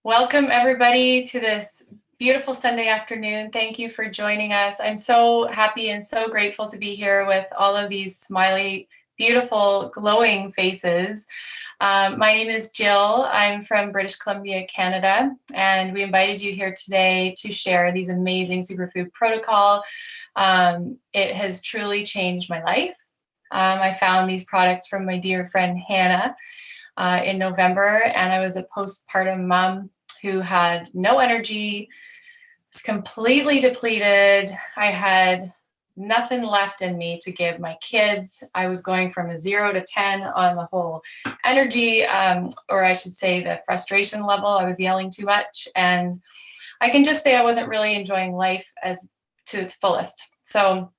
Welcome everybody to this beautiful Sunday afternoon. Thank you for joining us. I'm so happy and so grateful to be here with all of these smiley, beautiful, glowing faces. My name is Jill. I'm from British Columbia, Canada, and we invited you here today to share these amazing superfood protocol. It has truly changed my life. I found these products from my dear friend Hannah in November, and I was a postpartum mom who had no energy, was completely depleted. I had nothing left in me to give my kids. I was going from a 0 to 10 on the whole energy, or I should say the frustration level. I was yelling too much, and I can just say I wasn't really enjoying life as to its fullest. So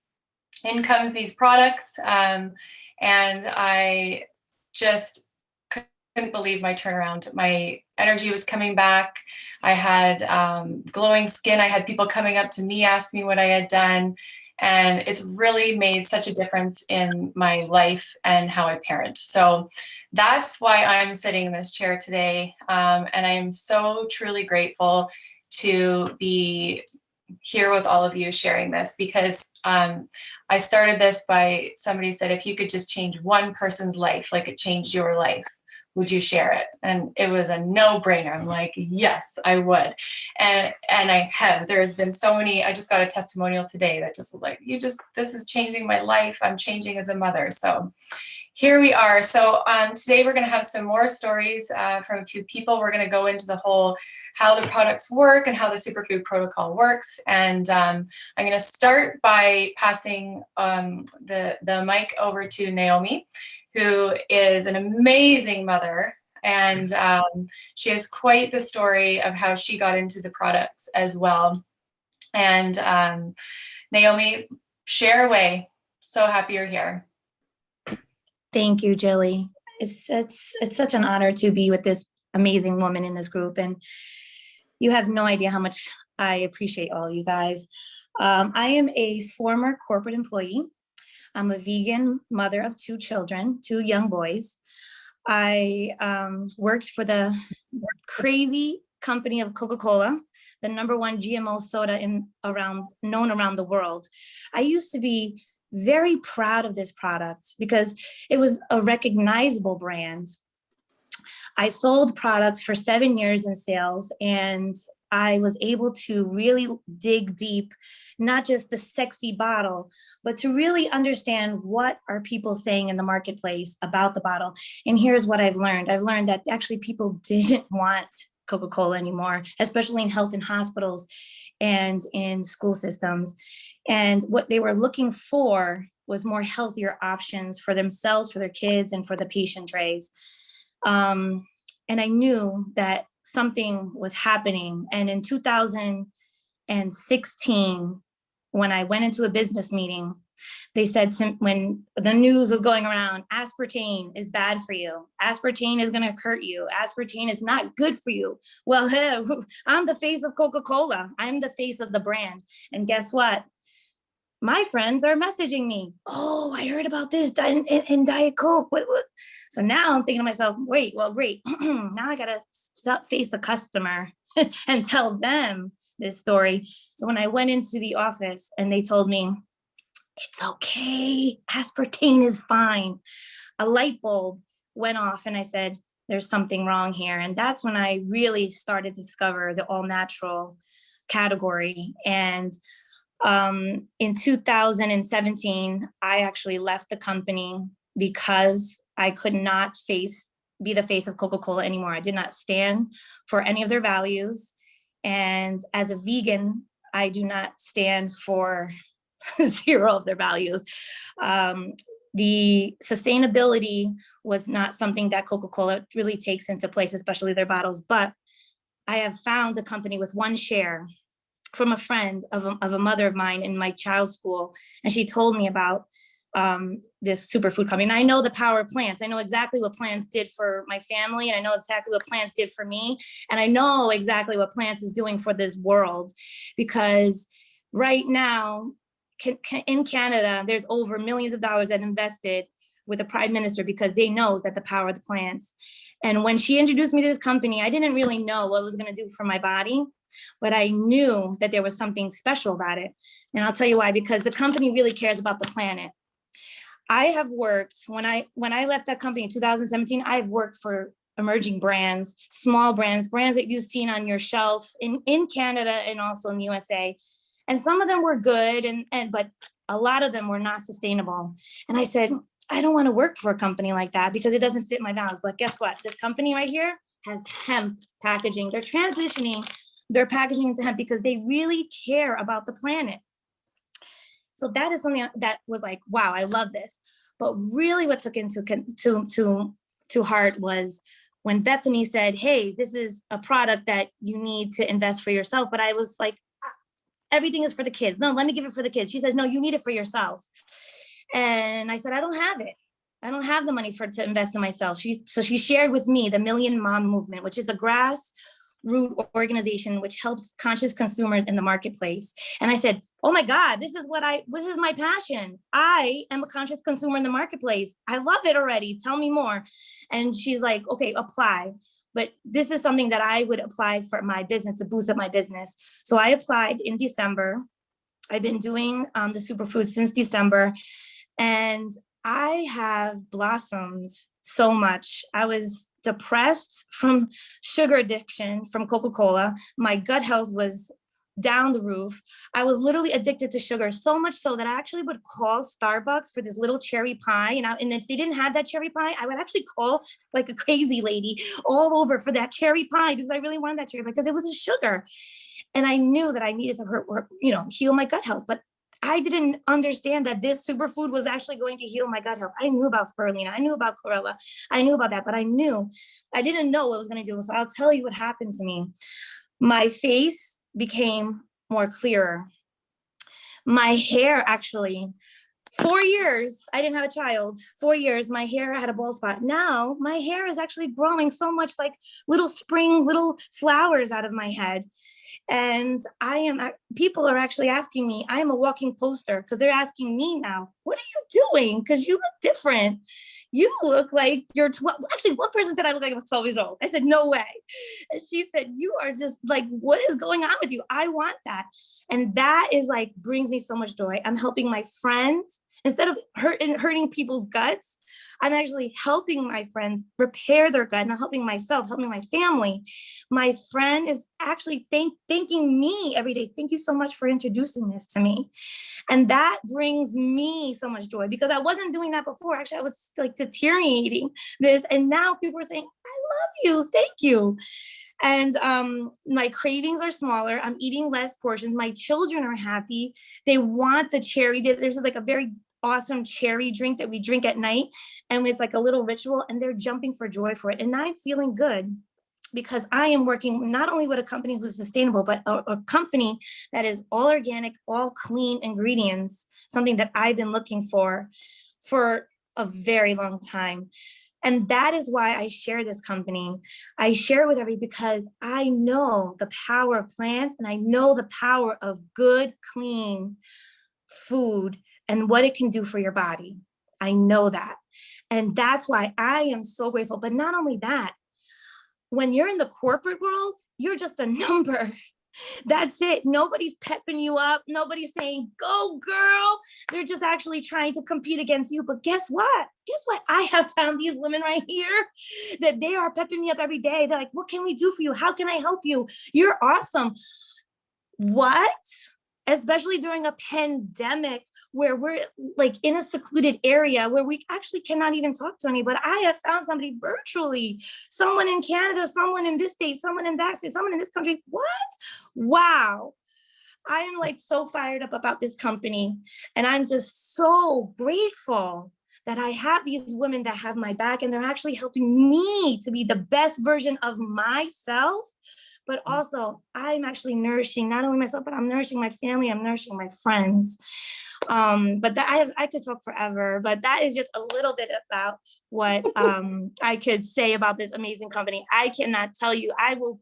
in comes these products, and I just couldn't believe my turnaround. My energy was coming back. I had glowing skin. I had people coming up to me, ask me what I had done. And it's really made such a difference in my life and how I parent. So that's why I'm sitting in this chair today. And I am so truly grateful to be here with all of you sharing this, because I started this by somebody said, if you could just change one person's life, like it changed your life, would you share it? And it was a no-brainer. I'm like, yes, I would. And I have. There's been so many. I just got a testimonial today that just was like, this is changing my life. I'm changing as a mother. So here we are. So today we're going to have some more stories from a few people. We're going to go into the whole how the products work and how the superfood protocol works. And I'm going to start by passing the mic over to Naomi, who is an amazing mother. And she has quite the story of how she got into the products as well. And Naomi, share away. So happy you're here. Thank you, Jilly. It's such an honor to be with this amazing woman in this group. And you have no idea how much I appreciate all you guys. I am a former corporate employee. I'm a vegan mother of 2 children, 2 young boys. I worked for the crazy company of Coca-Cola, the #1 GMO soda known around the world. I used to be very proud of this product because it was a recognizable brand. I sold products for 7 years in sales, and I was able to really dig deep, not just the sexy bottle, but to really understand what are people saying in the marketplace about the bottle. And here's what I've learned. I've learned that actually people didn't want Coca-Cola anymore, especially in health and hospitals and in school systems. And what they were looking for was more healthier options for themselves, for their kids, and for the patient trays. And I knew that something was happening. And in 2016, when I went into a business meeting, they said when the news was going around, aspartame is bad for you. Aspartame is going to hurt you. Aspartame is not good for you. Well, hey, I'm the face of Coca-Cola. I'm the face of the brand. And guess what? My friends are messaging me. Oh, I heard about this in Diet Coke. What? So now I'm thinking to myself, wait, great. Now I got to face the customer and tell them this story. So when I went into the office and they told me, it's okay, aspartame is fine, a light bulb went off and I said, there's something wrong here. And that's when I really started to discover the all natural category. And in 2017, I actually left the company because I could not be the face of Coca-Cola anymore. I did not stand for any of their values. And as a vegan, I do not stand for 0 of their values. The sustainability was not something that Coca-Cola really takes into place, especially their bottles. But I have found a company with 1 share from a friend of a mother of mine in my child's school. And she told me about this superfood company. And I know the power of plants. I know exactly what plants did for my family. And I know exactly what plants did for me. And I know exactly what plants is doing for this world. Because right now, in Canada, there's over millions of dollars that invested with the Prime Minister because they know that the power of the plants. And when she introduced me to this company, I didn't really know what it was going to do for my body, but I knew that there was something special about it. And I'll tell you why, because the company really cares about the planet. I have worked, when I left that company in 2017, I've worked for emerging brands, small brands that you've seen on your shelf in Canada and also in the USA. And some of them were good, but a lot of them were not sustainable. And I said, I don't want to work for a company like that because it doesn't fit my values. But guess what? This company right here has hemp packaging. They're transitioning their packaging into hemp because they really care about the planet. So that is something that was like, wow, I love this. But really what took into to heart was when Bethany said, hey, this is a product that you need to invest for yourself. But I was like, everything is for the kids. No, let me give it for the kids. She says, no, you need it for yourself. And I said, I don't have it. I don't have the money to invest in myself. So she shared with me the Million Mom Movement, which is a grassroots organization which helps conscious consumers in the marketplace. And I said, oh my God, this is my passion. I am a conscious consumer in the marketplace. I love it already. Tell me more. And she's like, okay, apply. But this is something that I would apply for my business to boost up my business. So I applied in December. I've been doing the superfood since December, and I have blossomed so much. I was depressed from sugar addiction from Coca-Cola. My gut health was down the roof. I was literally addicted to sugar, so much so that I actually would call Starbucks for this little cherry pie. And if they didn't have that cherry pie, I would actually call like a crazy lady all over for that cherry pie because I really wanted that cherry pie because it was a sugar. And I knew that I needed to heal my gut health. But I didn't understand that this superfood was actually going to heal my gut health. I knew about spirulina. I knew about chlorella. I knew about that, but I didn't know what it was going to do. So I'll tell you what happened to me. My face became more clearer. My hair actually, 4 years, I didn't have a child. 4 years, my hair had a bald spot. Now my hair is actually growing so much like little flowers out of my head. And people are actually asking me, I am a walking poster because they're asking me now, what are you doing? Because you look different. You look like you're 12. Actually, one person said I look like I was 12 years old. I said, no way. And she said, you are just like, what is going on with you? I want that. And that is like, brings me so much joy. I'm helping my friends. Instead of hurting people's guts, I'm actually helping my friends repair their gut, and I'm helping myself, helping my family. My friend is actually thanking me every day. Thank you so much for introducing this to me. And that brings me so much joy because I wasn't doing that before. Actually, I was like deteriorating this. And now people are saying, I love you. Thank you. And my cravings are smaller. I'm eating less portions. My children are happy. They want the cherry. There's like a very awesome cherry drink that we drink at night. And it's like a little ritual and they're jumping for joy for it. And I'm feeling good because I am working not only with a company who's sustainable, but a company that is all organic, all clean ingredients, something that I've been looking for a very long time. And that is why I share this company. I share with everybody because I know the power of plants and I know the power of good, clean food and what it can do for your body. I know that. And that's why I am so grateful. But not only that, when you're in the corporate world, you're just a number. That's it. Nobody's pepping you up. Nobody's saying, go girl. They're just actually trying to compete against you. But guess what? I have found these women right here that they are pepping me up every day. They're like, what can we do for you? How can I help you? You're awesome. What? Especially during a pandemic where we're like in a secluded area where we actually cannot even talk to anybody. I have found somebody virtually, someone in Canada, someone in this state, someone in that state, someone in this country. What? Wow. I am like so fired up about this company. And I'm just so grateful that I have these women that have my back and they're actually helping me to be the best version of myself. But also I'm actually nourishing not only myself, but I'm nourishing my family. I'm nourishing my friends. But that I could talk forever, but that is just a little bit about what I could say about this amazing company. I cannot tell you, I will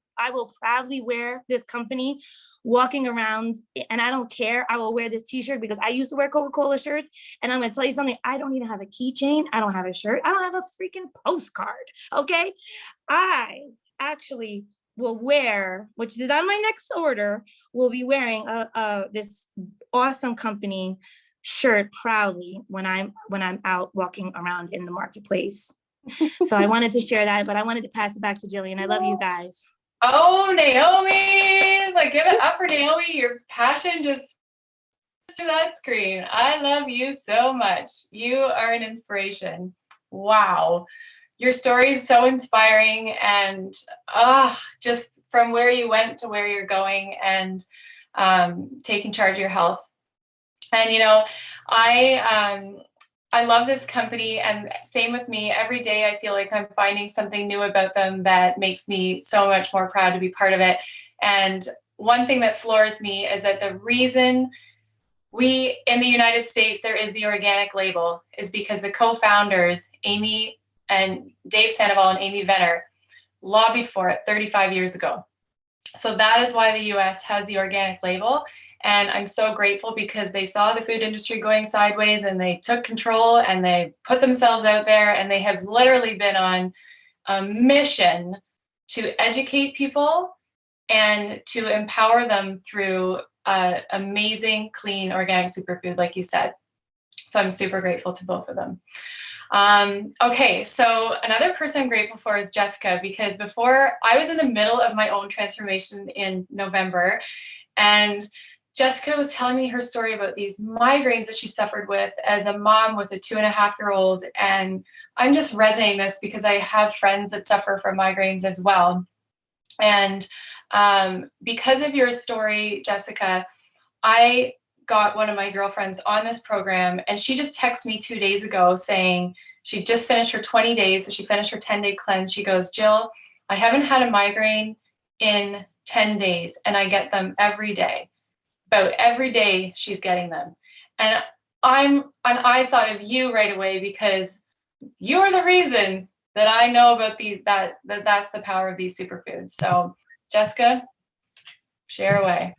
proudly wear this company walking around, and I don't care. I will wear this t-shirt because I used to wear Coca-Cola shirts. And I'm going to tell you something. I don't even have a keychain. I don't have a shirt. I don't have a freaking postcard. Okay. I actually will wear, which is on my next order, will be wearing this awesome company shirt proudly when I'm out walking around in the marketplace. So I wanted to share that, but I wanted to pass it back to Jilly, and I love you guys. Oh, Naomi, like give it up for Naomi. Your passion just to that screen. I love you so much. You are an inspiration. Wow. Your story is so inspiring, and just from where you went to where you're going, and taking charge of your health. And I love this company, and same with me. Every day I feel like I'm finding something new about them that makes me so much more proud to be part of it. And one thing that floors me is that the reason in the United States, there is the organic label is because the co-founders, Amy and Dave Sandoval and Amy Venner, lobbied for it 35 years ago. So that is why the US has the organic label. And I'm so grateful because they saw the food industry going sideways, and they took control, and they put themselves out there, and they have literally been on a mission to educate people and to empower them through amazing, clean, organic superfood, like you said. So I'm super grateful to both of them. Okay, so another person I'm grateful for is Jessica, because before I was in the middle of my own transformation in November, and Jessica was telling me her story about these migraines that she suffered with as a mom with a 2.5-year-old. And I'm just resonating this because I have friends that suffer from migraines as well. And because of your story, Jessica, I got one of my girlfriends on this program, and she just texted me 2 days ago saying she just finished her 20 days. So she finished her 10-day cleanse. She goes, Jill, I haven't had a migraine in 10 days, and I get them every day. About every day she's getting them. And I thought of you right away because you're the reason that I know about these, that's the power of these superfoods. So Jessica, share away.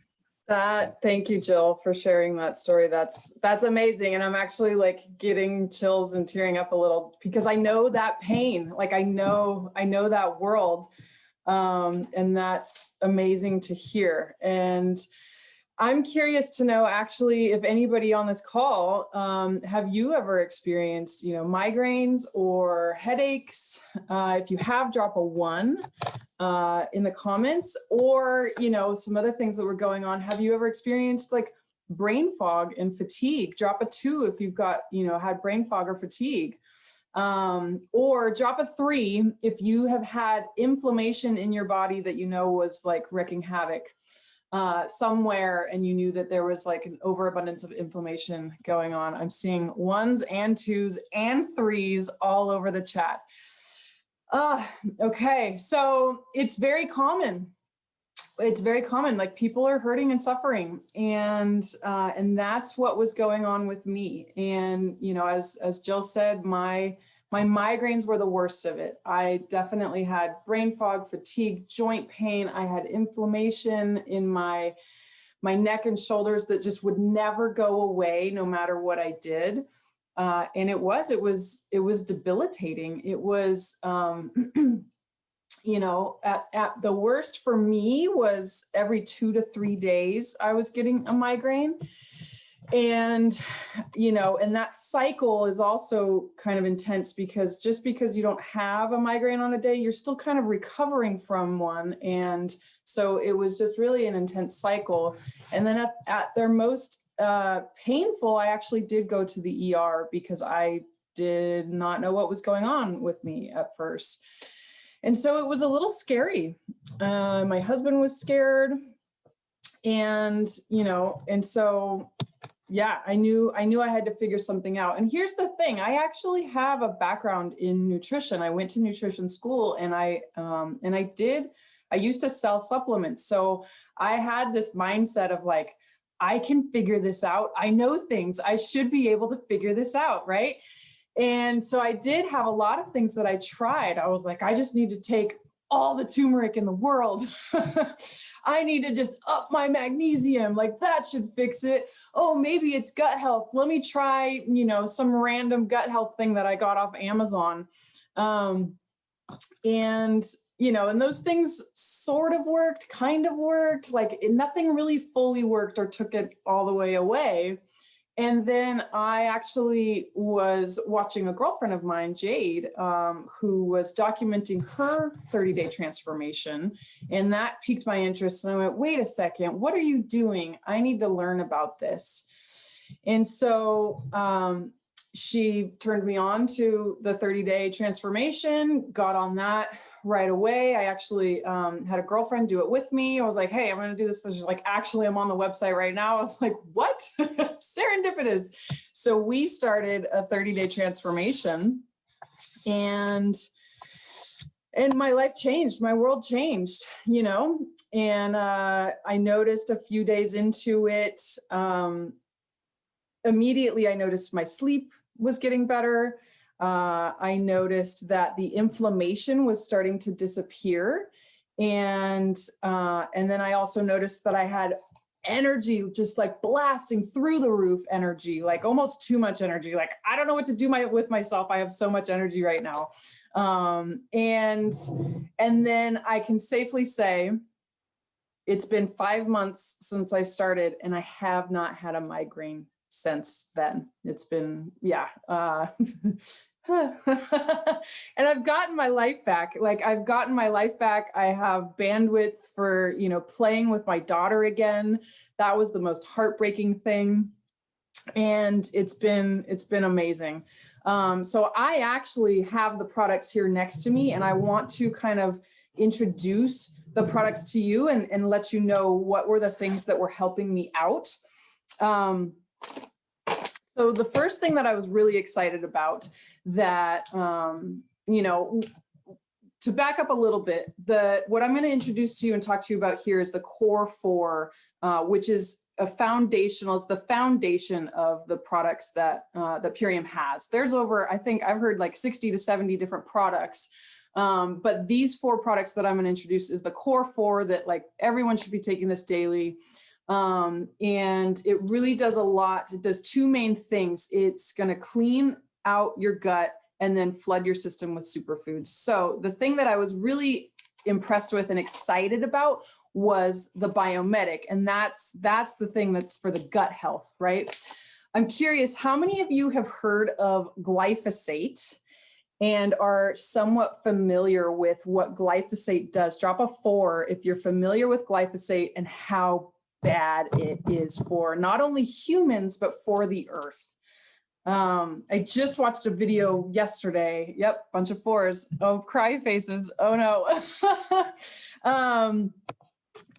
Thank you, Jill, for sharing that story. That's amazing. And I'm actually like getting chills and tearing up a little because I know that pain. Like I know that world. And that's amazing to hear. And I'm curious to know, actually, if anybody on this call, have you ever experienced, migraines or headaches? If you have, drop a 1 in the comments, or, some other things that were going on. Have you ever experienced like brain fog and fatigue? Drop a 2 if you've got, had brain fog or fatigue. Or drop a 3 if you have had inflammation in your body that was like wreaking havoc somewhere, and you knew that there was like an overabundance of inflammation going on. I'm seeing 1s and 2s and 3s all over the chat. Okay, so it's very common. It's very common. Like people are hurting and suffering, and that's what was going on with me. And as Jill said, my migraines were the worst of it. I definitely had brain fog, fatigue, joint pain. I had inflammation in my neck and shoulders that just would never go away no matter what I did. And it was debilitating. It was, at the worst for me was every 2 to 3 days I was getting a migraine. And, and that cycle is also kind of intense because just because you don't have a migraine on a day, you're still kind of recovering from one. And so it was just really an intense cycle. And then at their most painful, I actually did go to the ER because I did not know what was going on with me at first. And so it was a little scary. My husband was scared, and, and so yeah, I knew I had to figure something out. And here's the thing, I actually have a background in nutrition. I went to nutrition school, and I used to sell supplements. So I had this mindset of like, I can figure this out. I know things. I should be able to figure this out, right? And so I did have a lot of things that I tried. I was like, I just need to take all the turmeric in the world. I need to just up my magnesium. Like that should fix it. Oh, maybe it's gut health. Let me try, some random gut health thing that I got off Amazon. And those things sort of worked, kind of worked, like nothing really fully worked or took it all the way away. And then I actually was watching a girlfriend of mine, Jade, who was documenting her 30-day transformation. And that piqued my interest. And I went, wait a second, what are you doing? I need to learn about this. And so she turned me on to the 30-day transformation, got on that right away. I actually had a girlfriend do it with me. I was like, hey, I'm going to do this. She's like, actually, I'm on the website right now. I was like, what? Serendipitous. So we started a 30-day transformation, and my life changed. My world changed, and I noticed a few days into it, immediately I noticed my sleep was getting better. I noticed that the inflammation was starting to disappear. And then I also noticed that I had energy, just like blasting through the roof energy, like almost too much energy. Like, I don't know what to do with myself. I have so much energy right now. And then I can safely say it's been 5 months since I started, and I have not had a migraine since then. It's been, and I've gotten my life back. I have bandwidth for, playing with my daughter again. That was the most heartbreaking thing. And it's been amazing. So I actually have the products here next to me, and I want to kind of introduce the products to you and let you know what were the things that were helping me out. So the first thing that I was really excited about that, to back up a little bit, what I'm going to introduce to you and talk to you about here is the Core 4, which is it's the foundation of the products that Purium has. There's I think I've heard like 60 to 70 different products. But these 4 products that I'm going to introduce is the Core 4 that like everyone should be taking this daily. And it really does a lot. It does 2 main things. It's going to clean out your gut and then flood your system with superfoods. So the thing that I was really impressed with and excited about was the Biomedic. And that's the thing that's for the gut health, right? I'm curious, how many of you have heard of glyphosate and are somewhat familiar with what glyphosate does? Drop a 4 if you're familiar with glyphosate and how bad it is for not only humans, but for the earth. I just watched a video yesterday. Yep, bunch of 4s. Oh, cry faces. Oh no.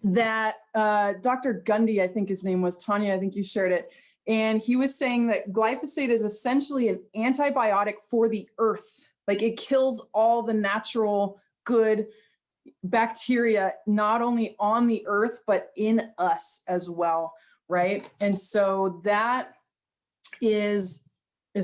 That Dr. Gundy, I think his name was, Tanya, I think you shared it. And he was saying that glyphosate is essentially an antibiotic for the earth. Like it kills all the natural good bacteria, not only on the earth, but in us as well, right? And so that is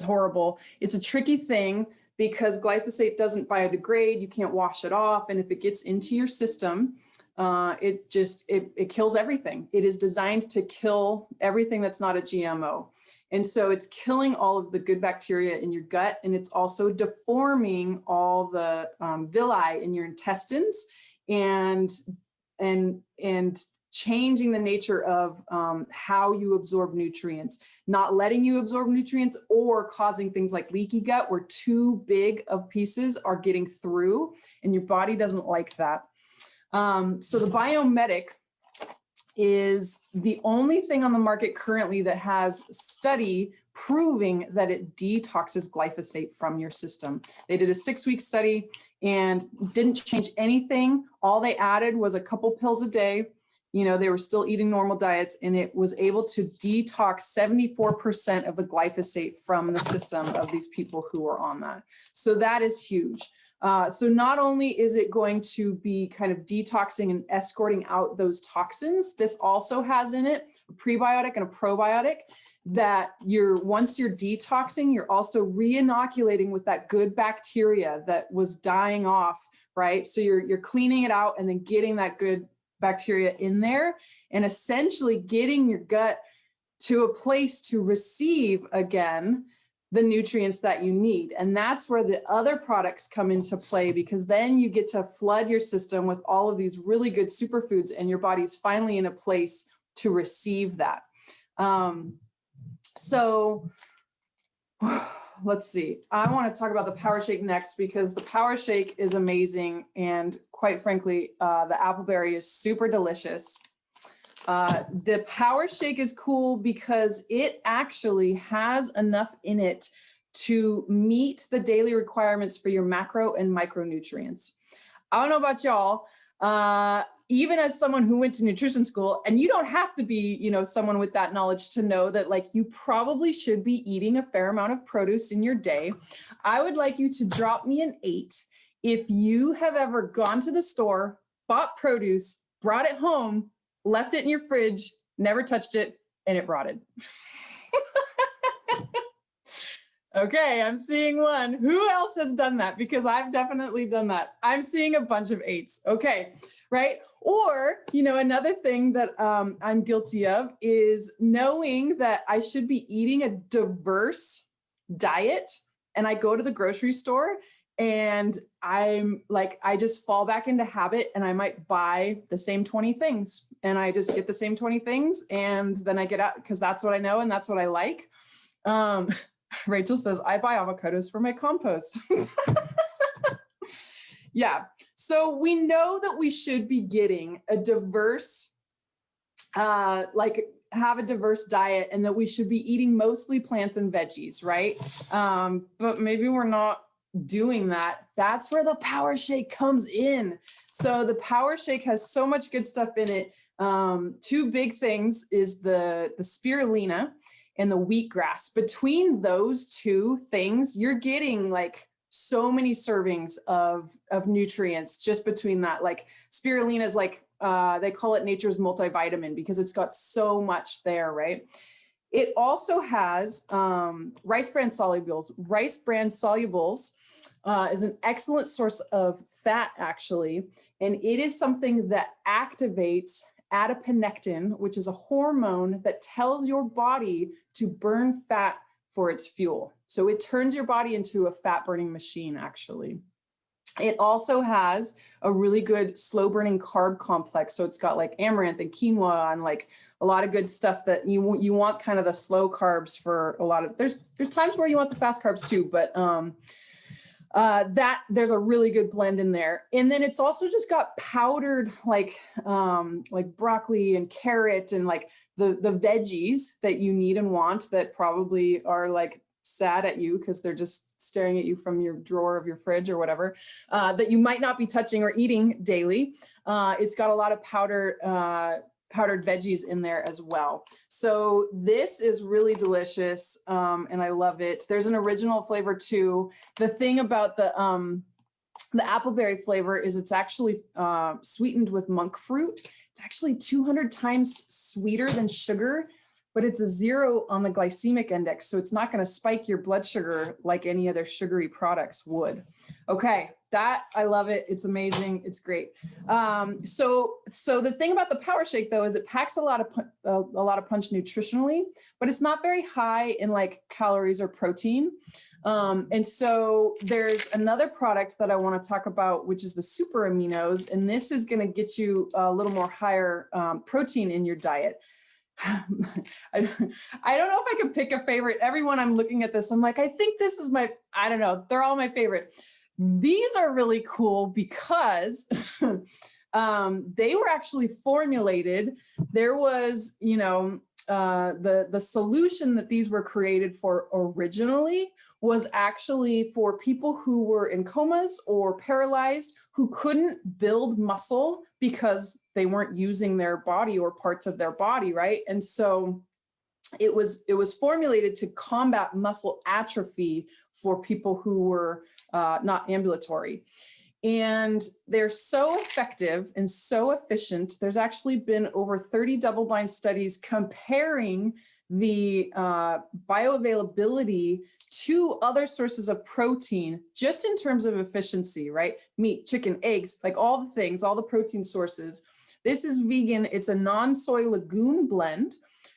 horrible. It's a tricky thing because glyphosate doesn't biodegrade. You can't wash it off. And if it gets into your system, it kills everything. It is designed to kill everything that's not a GMO. And so it's killing all of the good bacteria in your gut, and it's also deforming all the villi in your intestines and changing the nature of how you absorb nutrients, not letting you absorb nutrients or causing things like leaky gut where too big of pieces are getting through, and your body doesn't like that. So the Biomedic is the only thing on the market currently that has study proving that it detoxes glyphosate from your system. They did a 6-week study and didn't change anything. All they added was a couple pills a day. They were still eating normal diets, and it was able to detox 74% of the glyphosate from the system of these people who were on that. So that is huge. So not only is it going to be kind of detoxing and escorting out those toxins, this also has in it a prebiotic and a probiotic that once you're detoxing, you're also re-inoculating with that good bacteria that was dying off, right? So you're cleaning it out and then getting that good bacteria in there and essentially getting your gut to a place to receive again the nutrients that you need. And that's where the other products come into play, because then you get to flood your system with all of these really good superfoods and your body's finally in a place to receive that. So let's see. I want to talk about the Power Shake next, because the Power Shake is amazing. And quite frankly, the appleberry is super delicious. The Power Shake is cool because it actually has enough in it to meet the daily requirements for your macro and micronutrients. I don't know about y'all, even as someone who went to nutrition school, and you don't have to be, someone with that knowledge to know that, like, you probably should be eating a fair amount of produce in your day. I would like you to drop me an 8 if you have ever gone to the store, bought produce, brought it home, left it in your fridge, never touched it, and it rotted. Okay, I'm seeing one. Who else has done that? Because I've definitely done that. I'm seeing a bunch of 8s. Okay, right? Or, another thing that I'm guilty of is knowing that I should be eating a diverse diet, and I go to the grocery store and I'm like, I just fall back into habit and I might buy the same 20 things and I just get the same 20 things. And then I get out because that's what I know and that's what I like. Rachel says, I buy avocados for my compost. Yeah. So we know that we should be getting a diverse, have a diverse diet, and that we should be eating mostly plants and veggies, right? But maybe we're not doing that. That's where the Power Shake comes in. So the Power Shake has so much good stuff in it. 2 big things is the spirulina and the wheatgrass. Between those 2 things, you're getting like so many servings of nutrients just between that. Like spirulina is like, they call it nature's multivitamin because it's got so much there, right? It also has rice bran solubles. Rice bran solubles is an excellent source of fat, actually, and it is something that activates adiponectin, which is a hormone that tells your body to burn fat for its fuel. So it turns your body into a fat burning machine, actually. It also has a really good slow burning carb complex. So it's got like amaranth and quinoa and like a lot of good stuff that you want kind of the slow carbs for a lot of, there's times where you want the fast carbs too, but that there's a really good blend in there. And then it's also just got powdered like broccoli and carrot and like the veggies that you need and want that probably are like sad at you because they're just staring at you from your drawer of your fridge or whatever, that you might not be touching or eating daily. It's got a lot of powdered veggies in there as well. So this is really delicious, and I love it. There's an original flavor too. The thing about the appleberry flavor is it's actually sweetened with monk fruit. It's actually 200 times sweeter than sugar, but it's a 0 on the glycemic index. So it's not going to spike your blood sugar like any other sugary products would. Okay. That I love it. It's amazing. It's great. So the thing about the Power Shake though, is it packs a lot of punch nutritionally, but it's not very high in like calories or protein. And so there's another product that I want to talk about, which is the super aminos. And this is going to get you a little more higher protein in your diet. I don't know if I could pick a favorite. Everyone I'm looking at this, I'm like, I think this is I don't know. They're all my favorite. These are really cool because they were actually formulated. There was, the solution that these were created for originally was actually for people who were in comas or paralyzed who couldn't build muscle because they weren't using their body or parts of their body, right? And so it was formulated to combat muscle atrophy for people who were not ambulatory. And they're so effective and so efficient. There's actually been over 30 double-blind studies comparing the bioavailability to other sources of protein, just in terms of efficiency, right? Meat, chicken, eggs, like all the things, all the protein sources. This is vegan. It's a non-soy lagoon blend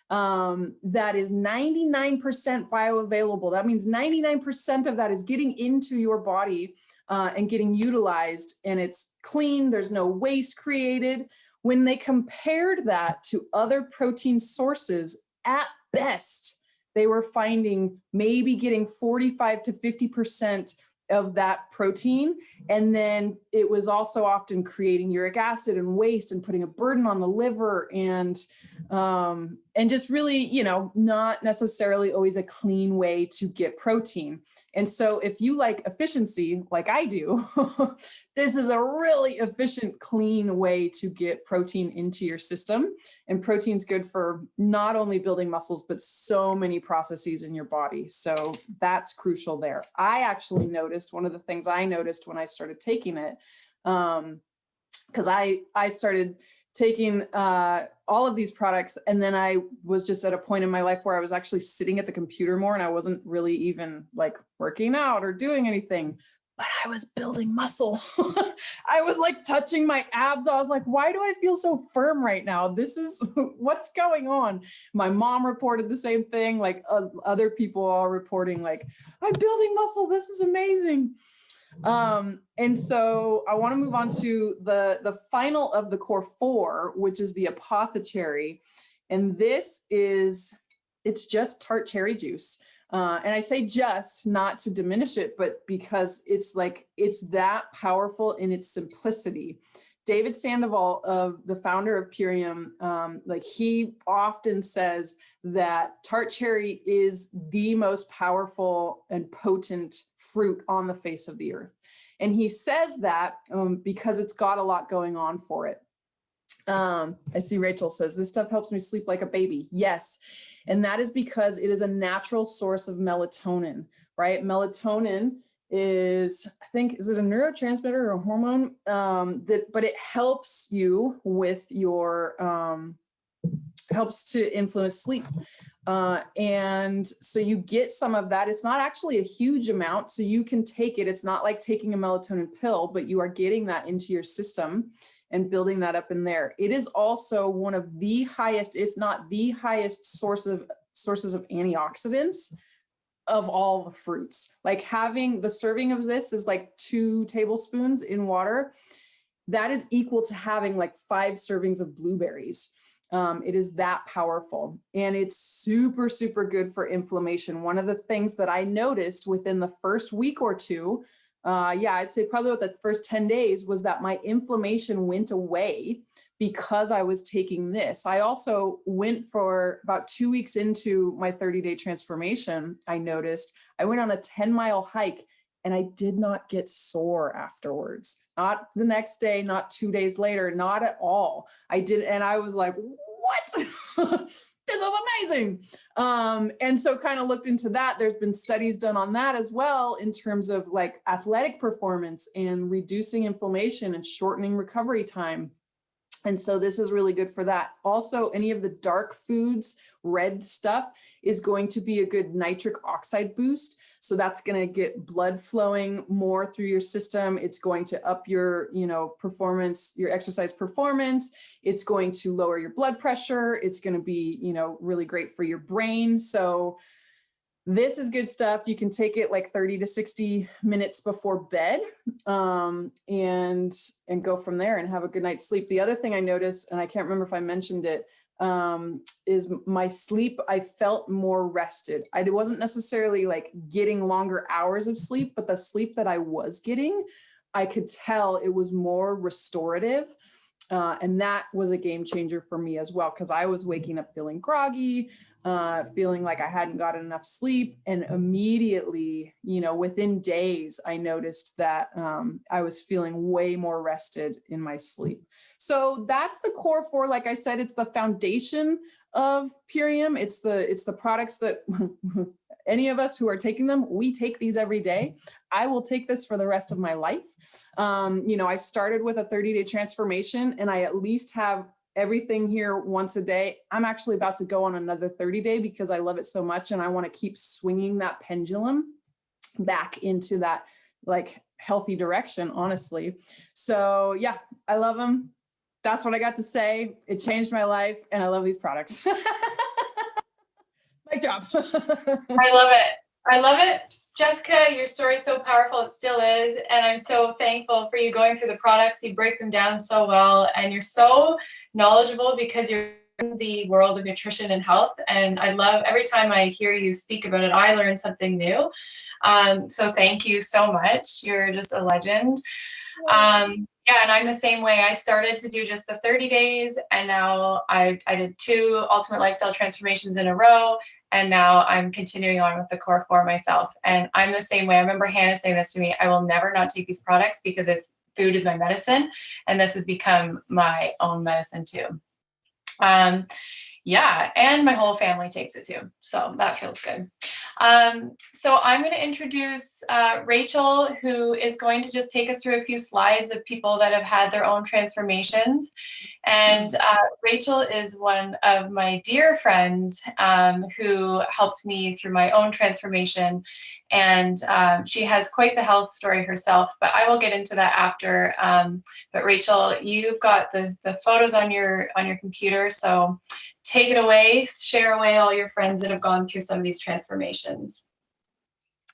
that is 99% bioavailable. That means 99% of that is getting into your body and getting utilized, and it's clean. There's no waste created. When they compared that to other protein sources, at best, they were finding maybe getting 45 to 50% of that protein. And then it was also often creating uric acid and waste and putting a burden on the liver and just really, you know, not necessarily always a clean way to get protein. And so if you like efficiency, like I do, this is a really efficient, clean way to get protein into your system. And protein's good for not only building muscles, but so many processes in your body. So that's crucial there. I actually noticed, one of the things I noticed when I started taking it, because I started taking all of these products, and then I was just at a point in my life where I was actually sitting at the computer more, and I wasn't really even like working out or doing anything, but I was building muscle. I was like touching my abs. I was like, why do I feel so firm right now? This is what's going on. My mom reported the same thing. Like other people are reporting like, I'm building muscle. This is amazing. And so I want to move on to the final of the core four, which is the apothecary. And this is, it's just tart cherry juice. And I say just not to diminish it, but because it's like, it's that powerful in its simplicity. David Sandoval, the founder of Purium, like he often says that tart cherry is the most powerful and potent fruit on the face of the earth. And he says that because it's got a lot going on for it. I see Rachel says, this stuff helps me sleep like a baby. Yes. And that is because it is a natural source of melatonin, right? Melatonin is, I think, is it a neurotransmitter or a hormone? But it helps you with your, helps to influence sleep. And so you get some of that. It's not actually a huge amount, so you can take it. It's not like taking a melatonin pill, but you are getting that into your system and building that up in there. It is also one of the highest, if not the highest sources of antioxidants of all the fruits. Like having the serving of this is like 2 tablespoons in water. That is equal to having like 5 servings of blueberries. It is that powerful, and it's super, super good for inflammation. One of the things that I noticed within the first week or two, I'd say probably about the first 10 days, was that my inflammation went away because I was taking this. I also went for about 2 weeks into my 30-day transformation. I noticed I went on a 10-mile hike and I did not get sore afterwards. Not the next day, not 2 days later, not at all. I did. And I was like, what? This is amazing. And so kind of looked into that. There's been studies done on that as well, in terms of like athletic performance and reducing inflammation and shortening recovery time. And so this is really good for that. Also, any of the dark foods, red stuff, is going to be a good nitric oxide boost. So that's going to get blood flowing more through your system. It's going to up your, performance, your exercise performance. It's going to lower your blood pressure. It's going to be, really great for your brain. So this is good stuff. You can take it like 30 to 60 minutes before bed, and go from there and have a good night's sleep. The other thing I noticed, and I can't remember if I mentioned it, is my sleep. I felt more rested. I wasn't necessarily like getting longer hours of sleep, but the sleep that I was getting, I could tell it was more restorative. And that was a game changer for me as well, because I was waking up feeling groggy, feeling like I hadn't gotten enough sleep. And immediately, within days, I noticed that I was feeling way more rested in my sleep. So that's the core four. Like I said, it's the foundation of Purium. It's the products that any of us who are taking them, we take these every day. I will take this for the rest of my life. I started with a 30-day transformation, and I at least have everything here once a day. I'm actually about to go on another 30-day because I love it so much, and I want to keep swinging that pendulum back into that like healthy direction, honestly. So yeah, I love them. That's what I got to say. It changed my life, and I love these products. Mic drop. I love it. I love it. Jessica, your story is so powerful. It still is. And I'm so thankful for you going through the products. You break them down so well, and you're so knowledgeable because you're in the world of nutrition and health. And I love every time I hear you speak about it, I learn something new. So thank you so much. You're just a legend. Yeah, and I'm the same way. I started to do just the 30 days, and now I did 2 ultimate lifestyle transformations in a row, and now I'm continuing on with the core 4 myself. And I'm the same way. I remember Hannah saying this to me, I will never not take these products because food is my medicine, and this has become my own medicine too. Yeah, and my whole family takes it too, so that feels good. So I'm going to introduce Rachel, who is going to just take us through a few slides of people that have had their own transformations. And Rachel is one of my dear friends who helped me through my own transformation. And she has quite the health story herself, but I will get into that after. But Rachel, you've got the photos on your computer, so take it away, share away all your friends that have gone through some of these transformations.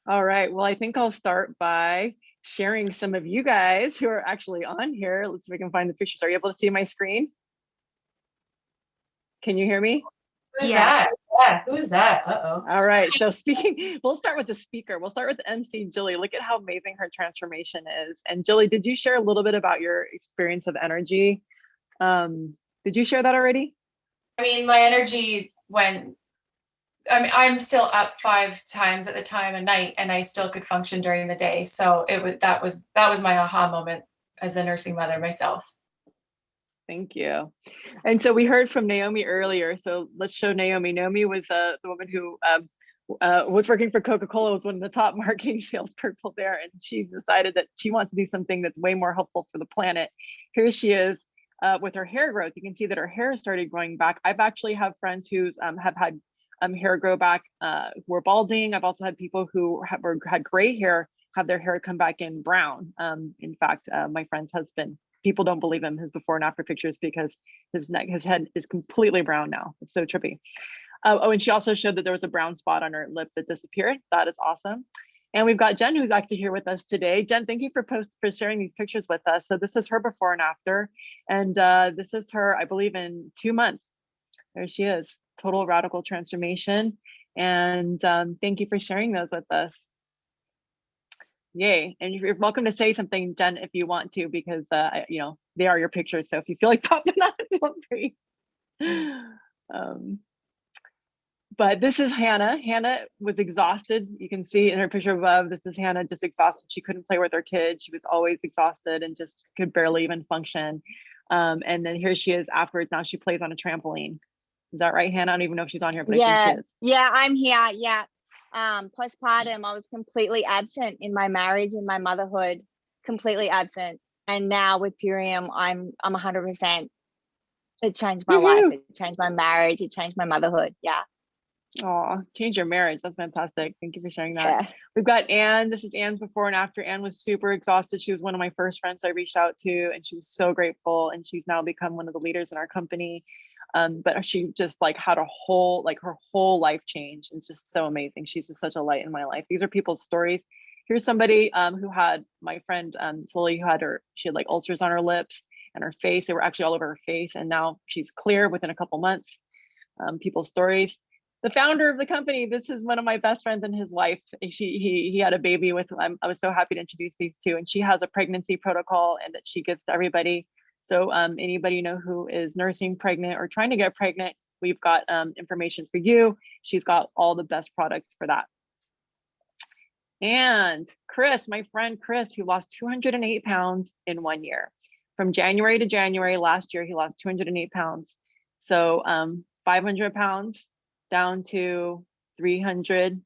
All right, well, I think I'll start by sharing some of you guys who are actually on here. Let's see if we can find the pictures. Are you able to see my screen? Can you hear me? Who's that? Yeah, who's that? Uh-oh. All right, so we'll start with the speaker. We'll start with the MC, Jilly. Look at how amazing her transformation is. And Jilly, did you share a little bit about your experience of energy? Did you share that already? I mean, my energy I'm still up 5 times at the time a night, and I still could function during the day. So that was my aha moment as a nursing mother myself. Thank you. And so we heard from Naomi earlier. So let's show Naomi. Naomi was the woman who was working for Coca-Cola, was one of the top marketing salespeople there. And she's decided that she wants to do something that's way more helpful for the planet. Here she is with her hair growth. You can see that her hair started growing back. I've actually have friends who have had hair grow back who were balding. I've also had people who had gray hair have their hair come back in brown. In fact, my friend's husband, people don't believe him, his before and after pictures, because his head is completely brown now. It's so trippy. Oh, and she also showed that there was a brown spot on her lip that disappeared. That is awesome. And we've got Jen, who's actually here with us today. Jen, thank you for sharing these pictures with us. So this is her before and after. And this is her, I believe, in 2 months. There she is, total radical transformation. And thank you for sharing those with us. Yay. And you're welcome to say something, Jen, if you want to, because they are your pictures. So if you feel like popping out, feel free. But this is Hannah. Hannah was exhausted. You can see in her picture above, this is Hannah just exhausted. She couldn't play with her kids. She was always exhausted and just could barely even function. And then here she is afterwards. Now she plays on a trampoline. Is that right, Hannah? I don't even know if she's on here, but I think she is. Yeah, I'm here. Yeah. Postpartum, I was completely absent in my marriage and my motherhood, completely absent. And now with Purium, I'm 100%. It changed my life. It changed my marriage. It changed my motherhood. Yeah. Oh, change your marriage. That's fantastic. Thank you for sharing that. Yeah. We've got Anne. This is Anne's before and after. Anne was super exhausted. She was one of my first friends I reached out to, and she was so grateful. And she's now become one of the leaders in our company. But she just had her whole life changed. It's just so amazing. She's just such a light in my life. These are people's stories. Here's somebody who had my friend Jilly, she had ulcers on her lips and her face. They were actually all over her face, and now she's clear within a couple months. People's stories. The founder of the company, this is one of my best friends and his wife. He had a baby with him. I was so happy to introduce these two, and she has a pregnancy protocol and that she gives to everybody. So anybody who is nursing, pregnant, or trying to get pregnant, we've got information for you. She's got all the best products for that. And Chris, my friend Chris, who lost 208 pounds in 1 year. From January to January last year, he lost 208 pounds. So 500 pounds down to 300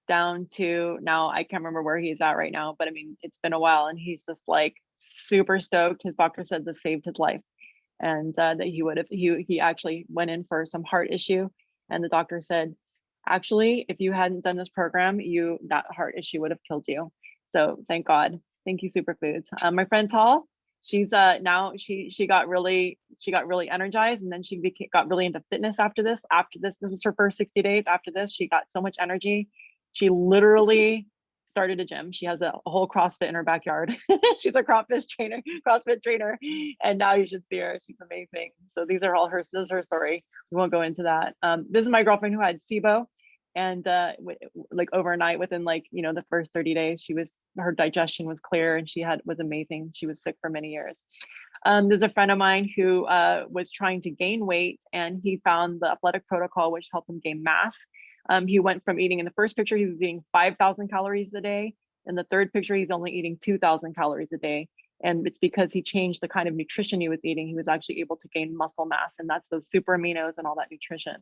down to now, I can't remember where he's at right now, but I mean, it's been a while, and he's just like super stoked. His doctor said this saved his life, and that he would have, he actually went in for some heart issue, and the doctor said, actually, if you hadn't done this program, that heart issue would have killed you. So thank God. Thank you, Superfoods. My friend Tal, she's now she got really energized, and then she got really into fitness after this. This was her first 60 days. After this, she got so much energy. She literally started a gym. She has a whole CrossFit in her backyard. She's a CrossFit trainer, and now you should see her. She's amazing. So these are all her. This is her story. We won't go into that. This is my girlfriend who had SIBO, and like overnight, within like the first 30 days, her digestion was clear, and was amazing. She was sick for many years. There's a friend of mine who was trying to gain weight, and he found the athletic protocol, which helped him gain mass. He went from eating, in the first picture, he was eating 5,000 calories a day. In the third picture, he's only eating 2,000 calories a day. And it's because he changed the kind of nutrition he was eating. He was actually able to gain muscle mass, and that's those super aminos and all that nutrition.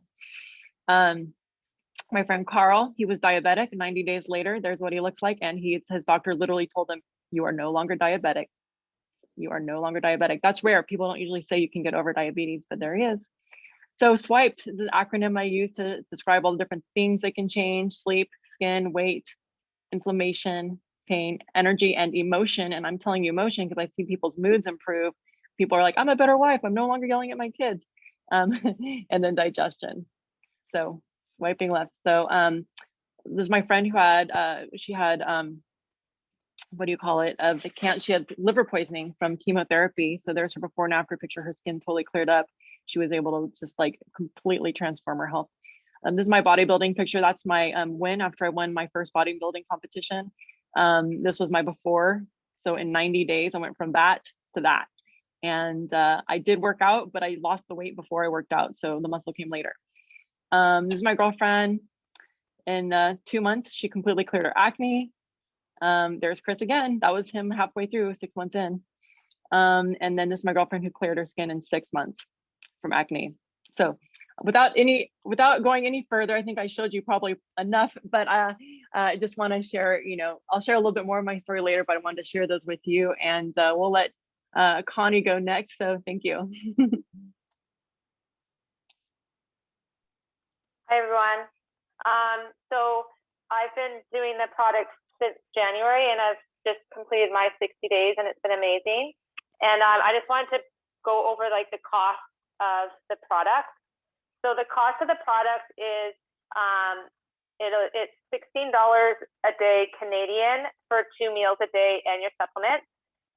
My friend Carl, he was diabetic. 90 days later, there's what he looks like. And his doctor literally told him, you are no longer diabetic. You are no longer diabetic. That's rare. People don't usually say you can get over diabetes, but there he is. So SWIPed is an acronym I use to describe all the different things that can change: sleep, skin, weight, inflammation, pain, energy, and emotion. And I'm telling you emotion because I see people's moods improve. People are like, I'm a better wife. I'm no longer yelling at my kids. And then digestion. So swiping left. So this is my friend who had, she had, what do you call it? She had liver poisoning from chemotherapy. So there's her before and after picture. Her skin totally cleared up. She was able to just like completely transform her health. This is my bodybuilding picture. That's my win after I won my first bodybuilding competition. This was my before. So in 90 days, I went from that to that. And I did work out, but I lost the weight before I worked out. So the muscle came later. This is my girlfriend. In 2 months, she completely cleared her acne. There's Chris again. That was him halfway through, 6 months in. And then this is my girlfriend who cleared her skin in 6 months from acne. So without going any further, I think I showed you probably enough, but I just want to share, I'll share a little bit more of my story later, but I wanted to share those with you, and we'll let Connie go next. So thank you. Hi, everyone. So I've been doing the product since January, and I've just completed my 60 days, and it's been amazing. And I just wanted to go over like the cost of the product. So the cost of the product is it's $16 a day Canadian for 2 meals a day and your supplement.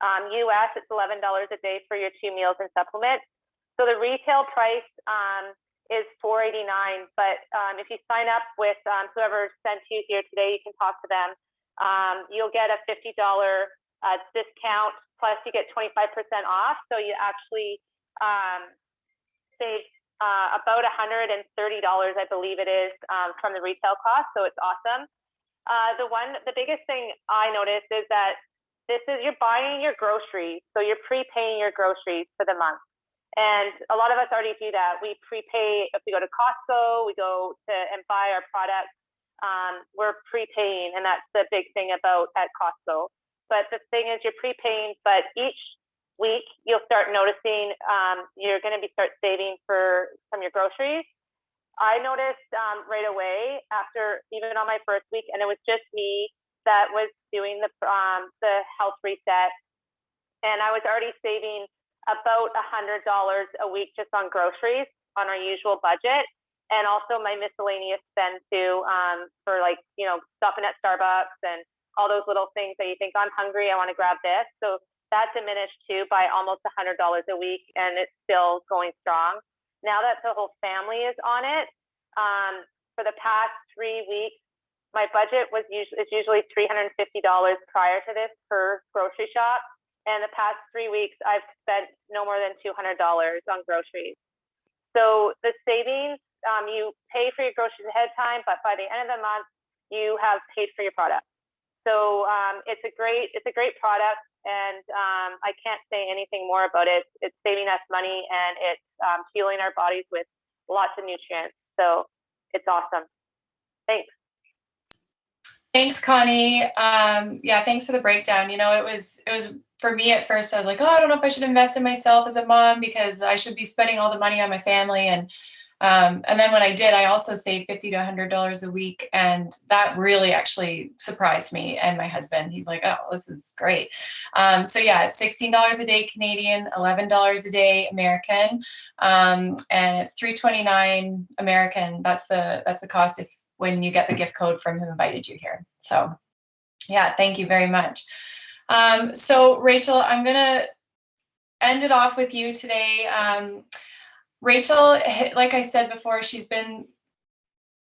US, it's $11 a day for your 2 meals and supplement. So the retail price is $4.89, but if you sign up with whoever sent you here today, you can talk to them. You'll get a $50 discount, plus you get 25% off. So you actually save about $130, I believe it is, from the retail cost. So it's awesome. The biggest thing I noticed is that you're buying your groceries. So you're prepaying your groceries for the month. And a lot of us already do that. We prepay if we go to Costco, we go and buy our products. We're prepaying, and that's the big thing at Costco. But the thing is, you're prepaying, but each week you'll start noticing you're going to start saving from your groceries. I noticed right away after, even on my first week, and it was just me that was doing the health reset, and I was already saving about $100 a week just on groceries on our usual budget, and also my miscellaneous spend too, for like, stopping at Starbucks and all those little things that you think, I'm hungry, I want to grab this. So that diminished too by almost $100 a week, and it's still going strong. Now that the whole family is on it, for the past 3 weeks, my budget is usually $350 prior to this per grocery shop. And the past 3 weeks, I've spent no more than $200 on groceries. So the savings, you pay for your groceries ahead of time, but by the end of the month, you have paid for your product. So it's a great product, and I can't say anything more about it. It's saving us money, and it's fueling our bodies with lots of nutrients. So it's awesome. Thanks. Thanks, Connie. Yeah, thanks for the breakdown. You know, it was for me at first, I was like, oh, I don't know if I should invest in myself as a mom because I should be spending all the money on my family. And then when I did, I also saved $50 to $100 a week. And that really actually surprised me and my husband. He's like, oh, this is great. So yeah, it's $16 a day Canadian, $11 a day American. And it's $329 American. That's the cost when you get the gift code from who invited you here. So yeah, thank you very much. So Rachel, I'm gonna end it off with you today. Rachel, like I said before, she's been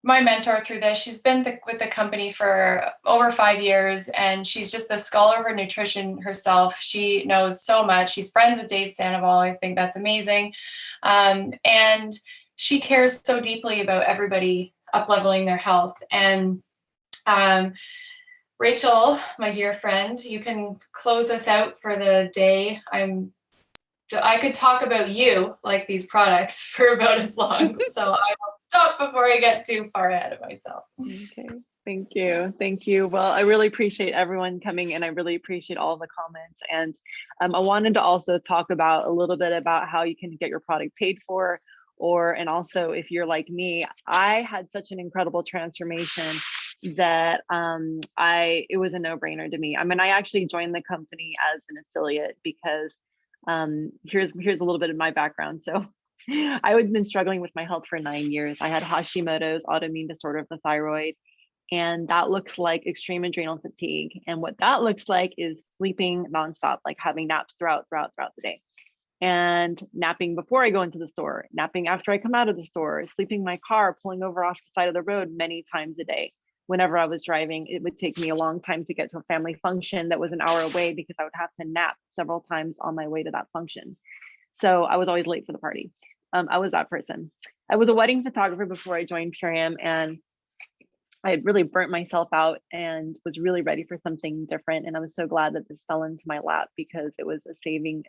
my mentor through this. She's been with the company for over 5 years, and she's just the scholar of her nutrition herself. She knows so much. She's friends with Dave Sandoval. I think that's amazing. And she cares so deeply about everybody up-leveling their health. And Rachel, my dear friend, you can close us out for the day. I could talk about you, like these products, for about as long. So I will stop before I get too far ahead of myself. Okay, thank you. Thank you. Well, I really appreciate everyone coming in. I really appreciate all the comments. And I wanted to also talk about a little bit about how you can get your product paid for, and also if you're like me, I had such an incredible transformation that it was a no-brainer to me. I mean, I actually joined the company as an affiliate because here's a little bit of my background. So I had been struggling with my health for 9 years. I had Hashimoto's, autoimmune disorder of the thyroid, and that looks like extreme adrenal fatigue. And what that looks like is sleeping nonstop, like having naps throughout the day, and napping before I go into the store, napping after I come out of the store, sleeping in my car, pulling over off the side of the road many times a day. Whenever I was driving, it would take me a long time to get to a family function that was an hour away because I would have to nap several times on my way to that function. So I was always late for the party. I was that person. I was a wedding photographer before I joined Purium, and I had really burnt myself out and was really ready for something different. And I was so glad that this fell into my lap because it was a saving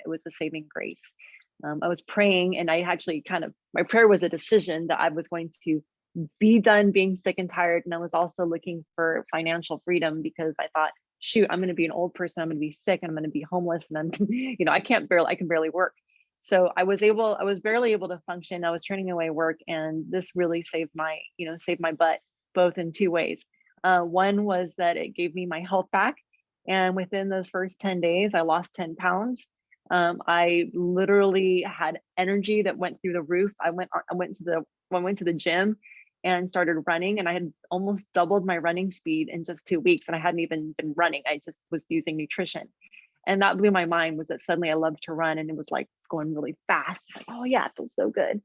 grace. I was praying, and I actually my prayer was a decision that I was going to be done being sick and tired. And I was also looking for financial freedom because I thought, shoot, I'm going to be an old person. I'm going to be sick and I'm going to be homeless. And I'm, I can barely work. So I was barely able to function. I was turning away work, and this really saved my butt, both in two ways. One was that it gave me my health back. And within those first 10 days, I lost 10 pounds. I literally had energy that went through the roof. I went to the gym and started running, and I had almost doubled my running speed in just 2 weeks, and I hadn't even been running. I just was using nutrition. And that blew my mind, was that suddenly I loved to run, and it was like going really fast. Like, oh yeah, it feels so good.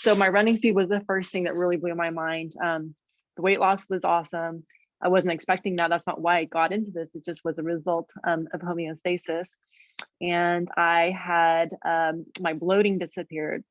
So my running speed was the first thing that really blew my mind. The weight loss was awesome. I wasn't expecting that. That's not why I got into this. It just was a result of homeostasis. And I had my bloating disappeared.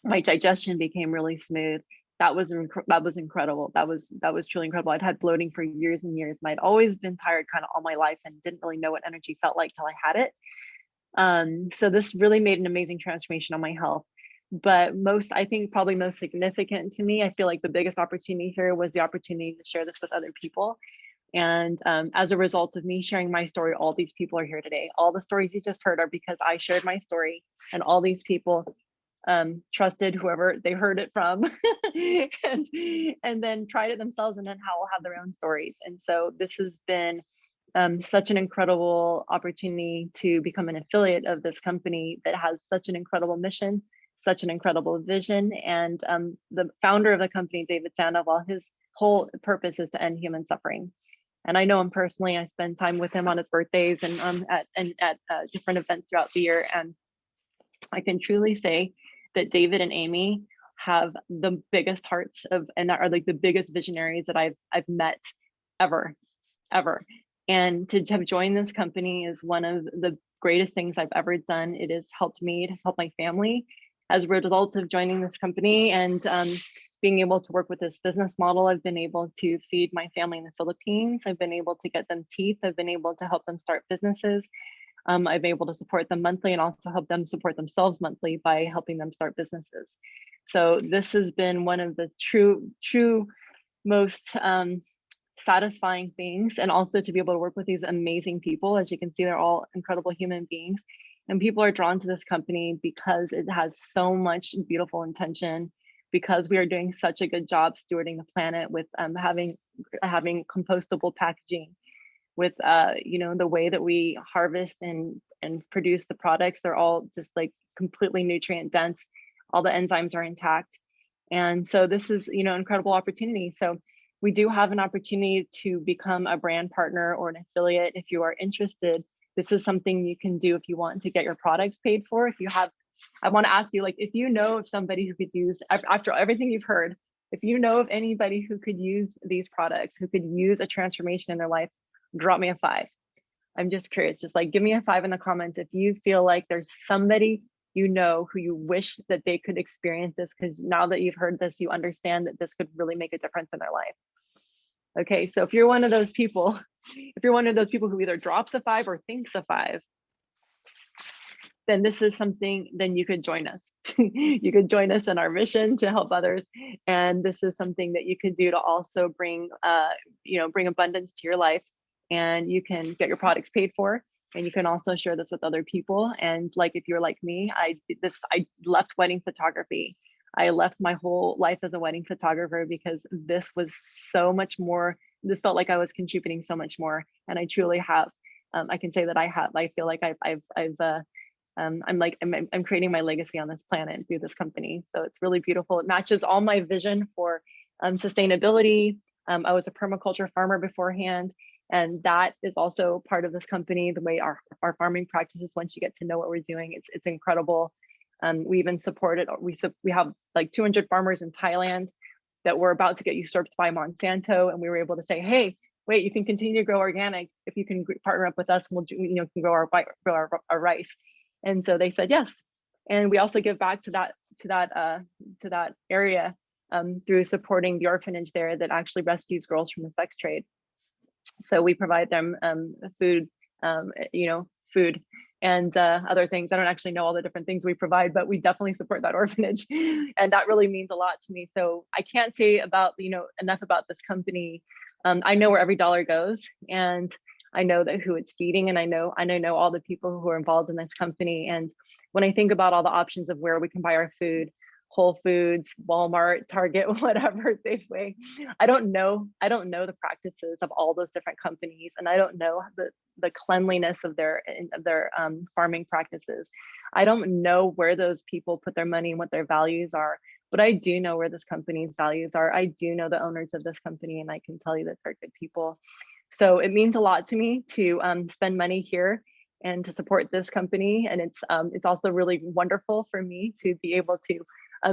My digestion became really smooth. That was incredible. That was truly incredible. I'd had bloating for years and years, and I'd always been tired kind of all my life and didn't really know what energy felt like till I had it. So this really made an amazing transformation on my health. But I think probably most significant to me, I feel like the biggest opportunity here was the opportunity to share this with other people. And as a result of me sharing my story, all these people are here today. All the stories you just heard are because I shared my story, and all these people trusted whoever they heard it from and then tried it themselves, and then will have their own stories. And so this has been such an incredible opportunity to become an affiliate of this company that has such an incredible mission, such an incredible vision. And the founder of the company, David Sandoval, his whole purpose is to end human suffering. And I know him personally. I spend time with him on his birthdays and at different events throughout the year. And I can truly say that David and Amy have the biggest hearts and are like the biggest visionaries that I've met ever. And to have joined this company is one of the greatest things I've ever done. It has helped me, it has helped my family as a result of joining this company and being able to work with this business model. I've been able to feed my family in the Philippines. I've been able to get them teeth. I've been able to help them start businesses. I've been able to support them monthly and also help them support themselves monthly by helping them start businesses. So this has been one of the true most satisfying things, and also to be able to work with these amazing people. As you can see, they're all incredible human beings. And people are drawn to this company because it has so much beautiful intention, because we are doing such a good job stewarding the planet with having compostable packaging, with the way that we harvest and produce the products. They're all just like completely nutrient dense. All the enzymes are intact. And so this is, incredible opportunity. So we do have an opportunity to become a brand partner or an affiliate. If you are interested, this is something you can do if you want to get your products paid for. If you have, I want to ask you, like, if you know of somebody who could use, after everything you've heard, if you know of anybody who could use these products, who could use a transformation in their life, drop me a 5. I'm just curious, just like give me a 5 in the comments if you feel like there's somebody who you wish that they could experience this, because now that you've heard this, you understand that this could really make a difference in their life. Okay, so if you're one of those people, who either drops a 5 or thinks a 5, then this is something, then you could join us. You could join us in our mission to help others. And this is something that you could do to also bring abundance to your life. And you can get your products paid for, and you can also share this with other people. And like, if you're like me, I left wedding photography. I left my whole life as a wedding photographer because this was so much more, this felt like I was contributing so much more. And I truly have. I can say that I have. I feel like I'm creating my legacy on this planet through this company. So it's really beautiful. It matches all my vision for sustainability. I was a permaculture farmer beforehand, and that is also part of this company. The way our farming practices, once you get to know what we're doing, it's incredible. We even supported, we have like 200 farmers in Thailand that were about to get usurped by Monsanto, and we were able to say, hey, wait, you can continue to grow organic if you can partner up with us, and we'll can grow our rice. And so they said yes. And we also give back to that area through supporting the orphanage there that actually rescues girls from the sex trade. So we provide them food and other things. I don't actually know all the different things we provide, but we definitely support that orphanage. And that really means a lot to me. So I can't say about, enough about this company. I know where every dollar goes, and I know that who it's feeding, and I know all the people who are involved in this company. And when I think about all the options of where we can buy our food, Whole Foods, Walmart, Target, whatever, Safeway, I don't know the practices of all those different companies, and I don't know the cleanliness of their farming practices. I don't know where those people put their money and what their values are, but I do know where this company's values are. I do know the owners of this company, and I can tell you that they're good people. So it means a lot to me to spend money here and to support this company. And it's also really wonderful for me to be able to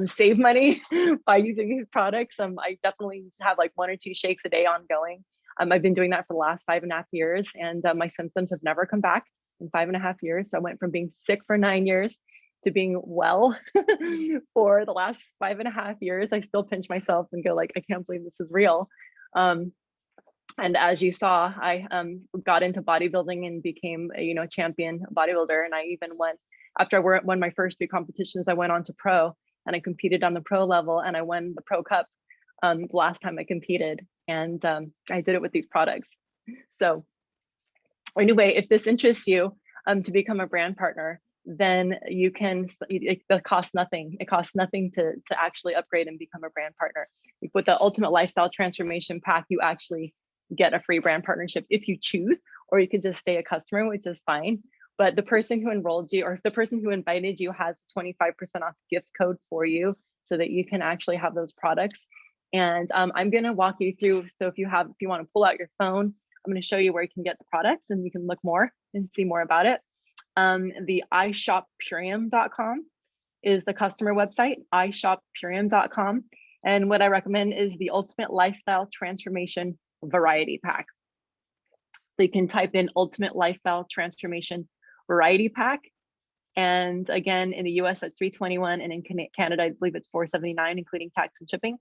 save money by using these products. I definitely have like 1 or 2 shakes a day ongoing. I've been doing that for the last 5.5 years, and my symptoms have never come back in 5.5 years. So I went from being sick for 9 years to being well for the last 5.5 years. I still pinch myself and go like, I can't believe this is real. And as you saw, I got into bodybuilding and became a champion bodybuilder. And I even went, after I won my first 3 competitions, I went on to pro, and I competed on the pro level, and I won the Pro Cup the last time I competed. And I did it with these products. So anyway, if this interests you to become a brand partner, then you can, it costs nothing. It costs nothing to actually upgrade and become a brand partner. With the Ultimate Lifestyle Transformation Pack, you actually get a free brand partnership if you choose, or you could just stay a customer, which is fine. But the person who enrolled you, or the person who invited you, has 25% off gift code for you so that you can actually have those products. And I'm going to walk you through. So if you want to pull out your phone, I'm going to show you where you can get the products, and you can look more and see more about it. The ishoppurium.com is the customer website, ishoppurium.com. And what I recommend is the Ultimate Lifestyle Transformation Variety Pack. So you can type in Ultimate Lifestyle Transformation Variety Pack. And again, in the US, that's $321. And in Canada, I believe it's $479, including tax and shipping.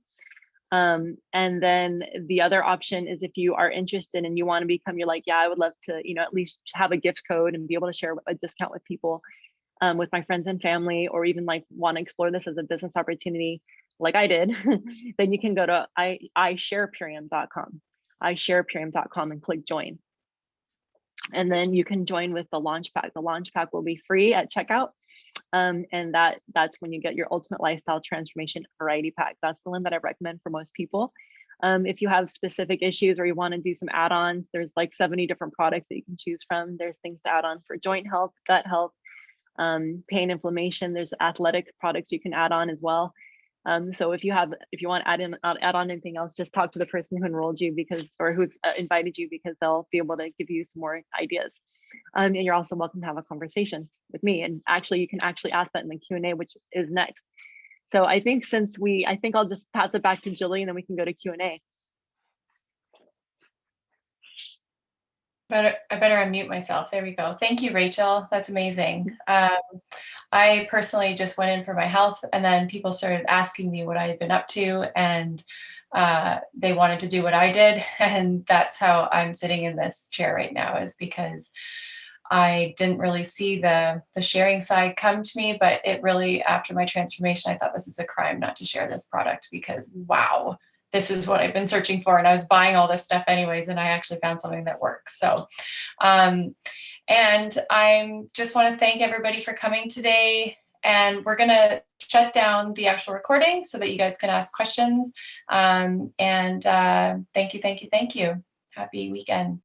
And then the other option is if you are interested and you want to become, you're like, yeah, I would love to, at least have a gift code and be able to share a discount with people, with my friends and family, or even like want to explore this as a business opportunity like I did, then you can go to isharepurium.com. isharepurium.com and click join. And then you can join with the launch pack. The launch pack will be free at checkout. And that's when you get your ultimate lifestyle transformation variety pack. That's the one that I recommend for most people. If you have specific issues or you want to do some add-ons, there's like 70 different products that you can choose from. There's things to add on for joint health, gut health, pain, inflammation. There's athletic products you can add on as well. So if you want to add on anything else, just talk to the person who enrolled you or who's invited you, because they'll be able to give you some more ideas. And you're also welcome to have a conversation with me. And actually, you can actually ask that in the Q&A, which is next. So I think I'll just pass it back to Jilly, and then we can go to Q&A. I better unmute myself. There we go. Thank you, Rachel. That's amazing. I personally just went in for my health, and then people started asking me what I had been up to, and they wanted to do what I did. And that's how I'm sitting in this chair right now, is because I didn't really see the sharing side come to me, but it really, after my transformation, I thought this is a crime not to share this product, because wow, this is what I've been searching for. And I was buying all this stuff anyways, and I actually found something that works. So, and I just want to thank everybody for coming today. And we're going to shut down the actual recording so that you guys can ask questions. Thank you. Happy weekend.